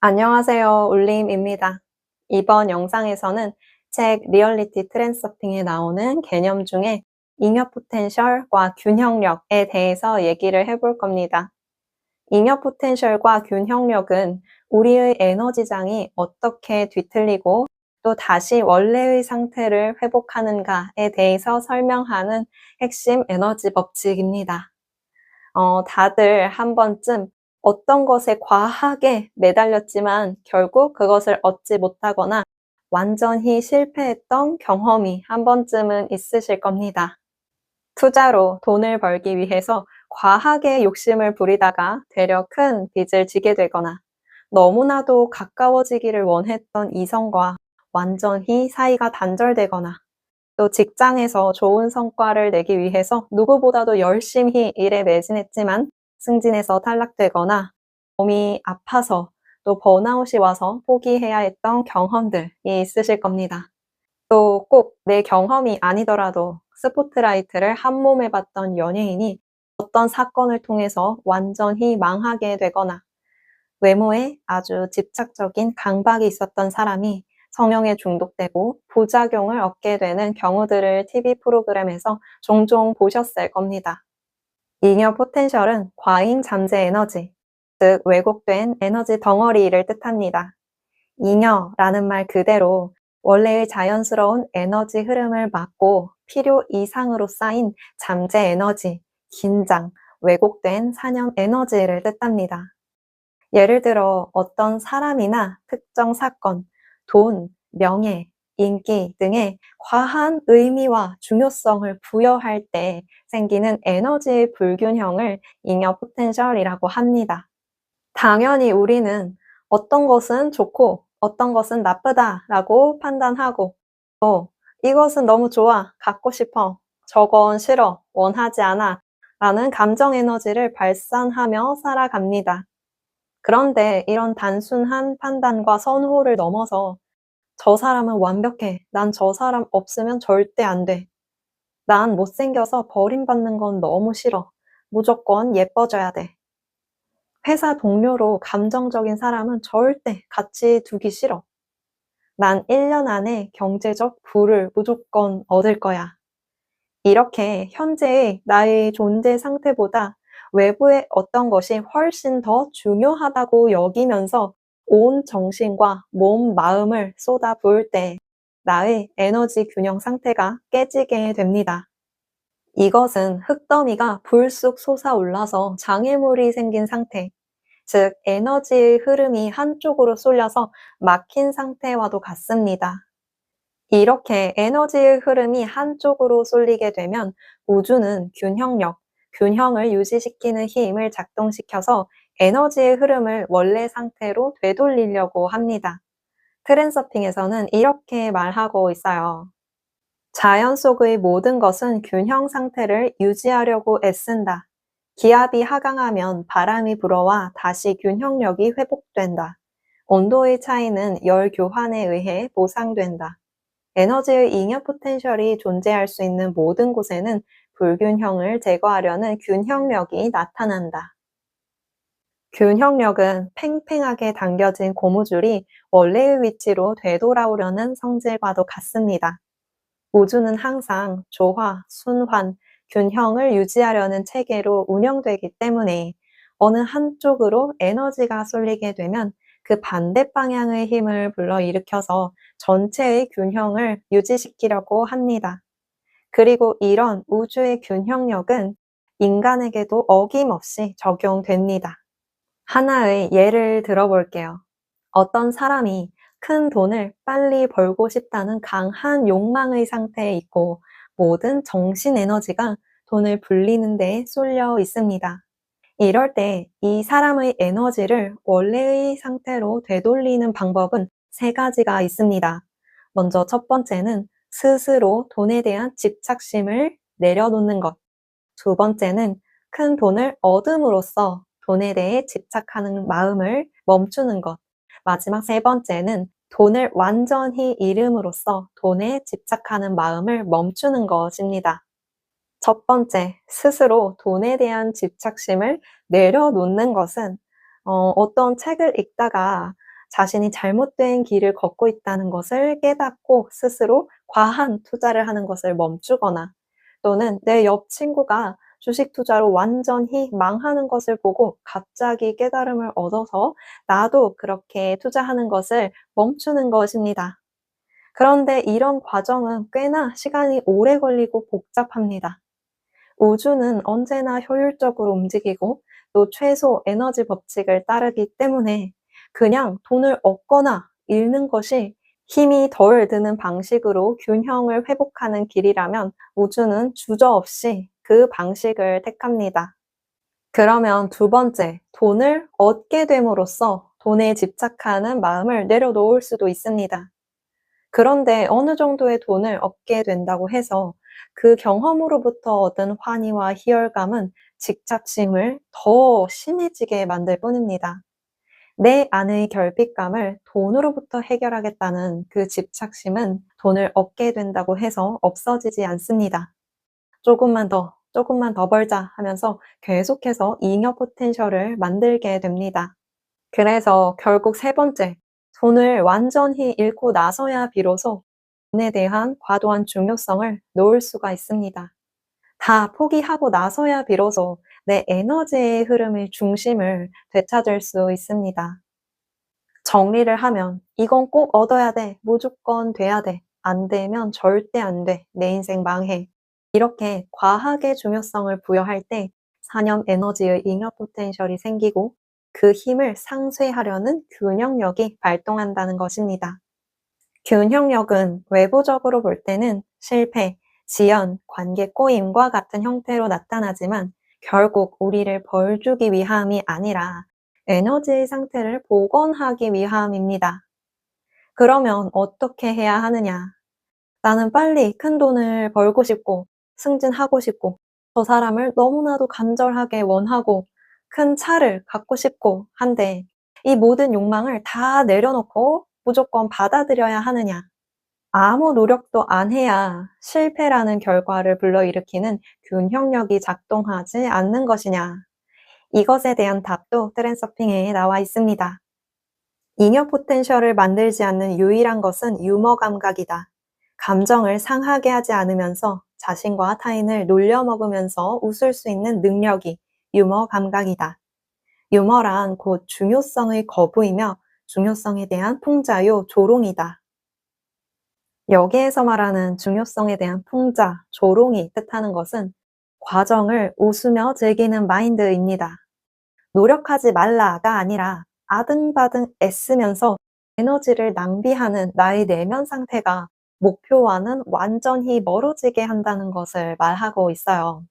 안녕하세요. 울림입니다. 이번 영상에서는 책 리얼리티 트랜서핑에 나오는 개념 중에 잉여 포텐셜과 균형력에 대해서 얘기를 해볼 겁니다. 잉여 포텐셜과 균형력은 우리의 에너지장이 어떻게 뒤틀리고 또 다시 원래의 상태를 회복하는가에 대해서 설명하는 핵심 에너지 법칙입니다. 다들 한 번쯤 어떤 것에 과하게 매달렸지만 결국 그것을 얻지 못하거나 완전히 실패했던 경험이 한 번쯤은 있으실 겁니다. 투자로 돈을 벌기 위해서 과하게 욕심을 부리다가 되려 큰 빚을 지게 되거나 너무나도 가까워지기를 원했던 이성과 완전히 사이가 단절되거나 또 직장에서 좋은 성과를 내기 위해서 누구보다도 열심히 일에 매진했지만 승진에서 탈락되거나 몸이 아파서 또 번아웃이 와서 포기해야 했던 경험들이 있으실 겁니다. 또 꼭 내 경험이 아니더라도 스포트라이트를 한 몸에 봤던 연예인이 어떤 사건을 통해서 완전히 망하게 되거나 외모에 아주 집착적인 강박이 있었던 사람이 성형에 중독되고 부작용을 얻게 되는 경우들을 TV 프로그램에서 종종 보셨을 겁니다. 잉여 포텐셜은 과잉 잠재 에너지, 즉 왜곡된 에너지 덩어리를 뜻합니다. 잉여라는 말 그대로 원래의 자연스러운 에너지 흐름을 막고 필요 이상으로 쌓인 잠재 에너지, 긴장, 왜곡된 사념 에너지를 뜻합니다. 예를 들어 어떤 사람이나 특정 사건, 돈, 명예, 인기 등의 과한 의미와 중요성을 부여할 때 생기는 에너지의 불균형을 잉여 포텐셜이라고 합니다. 당연히 우리는 어떤 것은 좋고 어떤 것은 나쁘다라고 판단하고 또 이것은 너무 좋아, 갖고 싶어, 저건 싫어, 원하지 않아 라는 감정 에너지를 발산하며 살아갑니다. 그런데 이런 단순한 판단과 선호를 넘어서 저 사람은 완벽해. 난 저 사람 없으면 절대 안 돼. 난 못생겨서 버림받는 건 너무 싫어. 무조건 예뻐져야 돼. 회사 동료로 감정적인 사람은 절대 같이 두기 싫어. 난 1년 안에 경제적 부를 무조건 얻을 거야. 이렇게 현재의 나의 존재 상태보다 외부의 어떤 것이 훨씬 더 중요하다고 여기면서 온 정신과 몸, 마음을 쏟아부을 때 나의 에너지 균형 상태가 깨지게 됩니다. 이것은 흙더미가 불쑥 솟아올라서 장애물이 생긴 상태, 즉 에너지의 흐름이 한쪽으로 쏠려서 막힌 상태와도 같습니다. 이렇게 에너지의 흐름이 한쪽으로 쏠리게 되면 우주는 균형력, 균형을 유지시키는 힘을 작동시켜서 에너지의 흐름을 원래 상태로 되돌리려고 합니다. 트랜서핑에서는 이렇게 말하고 있어요. 자연 속의 모든 것은 균형 상태를 유지하려고 애쓴다. 기압이 하강하면 바람이 불어와 다시 균형력이 회복된다. 온도의 차이는 열 교환에 의해 보상된다. 에너지의 잉여 포텐셜이 존재할 수 있는 모든 곳에는 불균형을 제거하려는 균형력이 나타난다. 균형력은 팽팽하게 당겨진 고무줄이 원래의 위치로 되돌아오려는 성질과도 같습니다. 우주는 항상 조화, 순환, 균형을 유지하려는 체계로 운영되기 때문에 어느 한쪽으로 에너지가 쏠리게 되면 그 반대 방향의 힘을 불러일으켜서 전체의 균형을 유지시키려고 합니다. 그리고 이런 우주의 균형력은 인간에게도 어김없이 적용됩니다. 하나의 예를 들어볼게요. 어떤 사람이 큰 돈을 빨리 벌고 싶다는 강한 욕망의 상태에 있고 모든 정신 에너지가 돈을 불리는 데 쏠려 있습니다. 이럴 때 이 사람의 에너지를 원래의 상태로 되돌리는 방법은 세 가지가 있습니다. 먼저 첫 번째는 스스로 돈에 대한 집착심을 내려놓는 것. 두 번째는 큰 돈을 얻음으로써 돈에 대해 집착하는 마음을 멈추는 것. 마지막 세 번째는 돈을 완전히 잃음으로써 돈에 집착하는 마음을 멈추는 것입니다. 첫 번째, 스스로 돈에 대한 집착심을 내려놓는 것은 어떤 책을 읽다가 자신이 잘못된 길을 걷고 있다는 것을 깨닫고 스스로 과한 투자를 하는 것을 멈추거나 또는 내 옆 친구가 주식 투자로 완전히 망하는 것을 보고 갑자기 깨달음을 얻어서 나도 그렇게 투자하는 것을 멈추는 것입니다. 그런데 이런 과정은 꽤나 시간이 오래 걸리고 복잡합니다. 우주는 언제나 효율적으로 움직이고 또 최소 에너지 법칙을 따르기 때문에 그냥 돈을 얻거나 잃는 것이 힘이 덜 드는 방식으로 균형을 회복하는 길이라면 우주는 주저없이 그 방식을 택합니다. 그러면 두 번째, 돈을 얻게 됨으로써 돈에 집착하는 마음을 내려놓을 수도 있습니다. 그런데 어느 정도의 돈을 얻게 된다고 해서 그 경험으로부터 얻은 환희와 희열감은 집착심을 더 심해지게 만들 뿐입니다. 내 안의 결핍감을 돈으로부터 해결하겠다는 그 집착심은 돈을 얻게 된다고 해서 없어지지 않습니다. 조금만 더 벌자 하면서 계속해서 잉여 포텐셜을 만들게 됩니다. 그래서 결국 세 번째, 돈을 완전히 잃고 나서야 비로소 돈에 대한 과도한 중요성을 놓을 수가 있습니다. 다 포기하고 나서야 비로소 내 에너지의 흐름의 중심을 되찾을 수 있습니다. 정리를 하면 이건 꼭 얻어야 돼, 무조건 돼야 돼, 안 되면 절대 안 돼, 내 인생 망해. 이렇게 과하게 중요성을 부여할 때 사념 에너지의 잉여 포텐셜이 생기고 그 힘을 상쇄하려는 균형력이 발동한다는 것입니다. 균형력은 외부적으로 볼 때는 실패, 지연, 관계 꼬임과 같은 형태로 나타나지만 결국 우리를 벌주기 위함이 아니라 에너지의 상태를 복원하기 위함입니다. 그러면 어떻게 해야 하느냐? 나는 빨리 큰 돈을 벌고 싶고 승진하고 싶고 저 사람을 너무나도 간절하게 원하고 큰 차를 갖고 싶고 한데 이 모든 욕망을 다 내려놓고 무조건 받아들여야 하느냐? 아무 노력도 안 해야 실패라는 결과를 불러일으키는 균형력이 작동하지 않는 것이냐? 이것에 대한 답도 트렌서핑에 나와 있습니다. 잉여 포텐셜을 만들지 않는 유일한 것은 유머 감각이다. 감정을 상하게 하지 않으면서 자신과 타인을 놀려먹으면서 웃을 수 있는 능력이 유머 감각이다. 유머란 곧 중요성의 거부이며 중요성에 대한 풍자요 조롱이다. 여기에서 말하는 중요성에 대한 풍자, 조롱이 뜻하는 것은 과정을 웃으며 즐기는 마인드입니다. 노력하지 말라가 아니라 아등바등 애쓰면서 에너지를 낭비하는 나의 내면 상태가 목표와는 완전히 멀어지게 한다는 것을 말하고 있어요.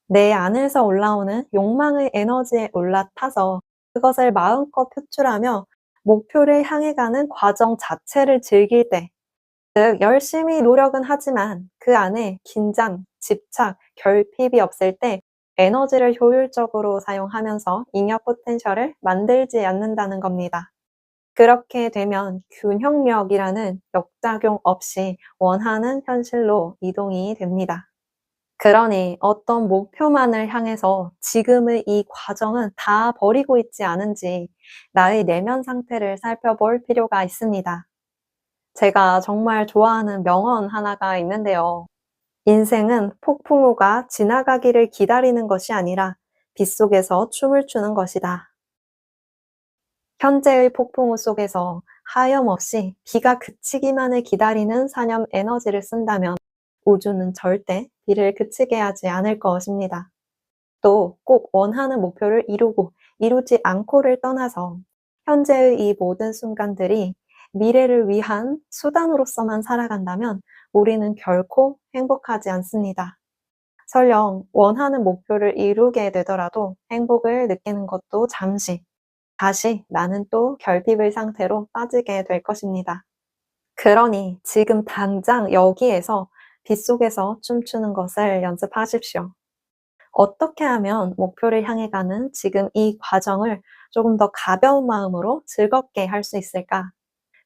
내 안에서 올라오는 욕망의 에너지에 올라타서 그것을 마음껏 표출하며 목표를 향해 가는 과정 자체를 즐길 때, 즉 열심히 노력은 하지만 그 안에 긴장, 집착, 결핍이 없을 때 에너지를 효율적으로 사용하면서 잉여 포텐셜을 만들지 않는다는 겁니다. 그렇게 되면 균형력이라는 역작용 없이 원하는 현실로 이동이 됩니다. 그러니 어떤 목표만을 향해서 지금의 이 과정은 다 버리고 있지 않은지 나의 내면 상태를 살펴볼 필요가 있습니다. 제가 정말 좋아하는 명언 하나가 있는데요. 인생은 폭풍우가 지나가기를 기다리는 것이 아니라 빗속에서 춤을 추는 것이다. 현재의 폭풍우 속에서 하염없이 비가 그치기만을 기다리는 사념 에너지를 쓴다면 우주는 절대 비를 그치게 하지 않을 것입니다. 또 꼭 원하는 목표를 이루고 이루지 않고를 떠나서 현재의 이 모든 순간들이 미래를 위한 수단으로서만 살아간다면 우리는 결코 행복하지 않습니다. 설령 원하는 목표를 이루게 되더라도 행복을 느끼는 것도 잠시, 다시 나는 또 결핍의 상태로 빠지게 될 것입니다. 그러니 지금 당장 여기에서 빗속에서 춤추는 것을 연습하십시오. 어떻게 하면 목표를 향해 가는 지금 이 과정을 조금 더 가벼운 마음으로 즐겁게 할 수 있을까?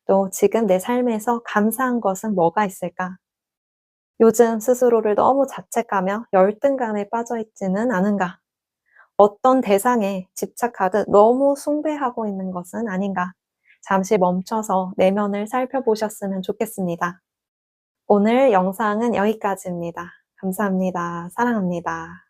또 지금 내 삶에서 감사한 것은 뭐가 있을까? 요즘 스스로를 너무 자책하며 열등감에 빠져 있지는 않은가? 어떤 대상에 집착하듯 너무 숭배하고 있는 것은 아닌가? 잠시 멈춰서 내면을 살펴보셨으면 좋겠습니다. 오늘 영상은 여기까지입니다. 감사합니다. 사랑합니다.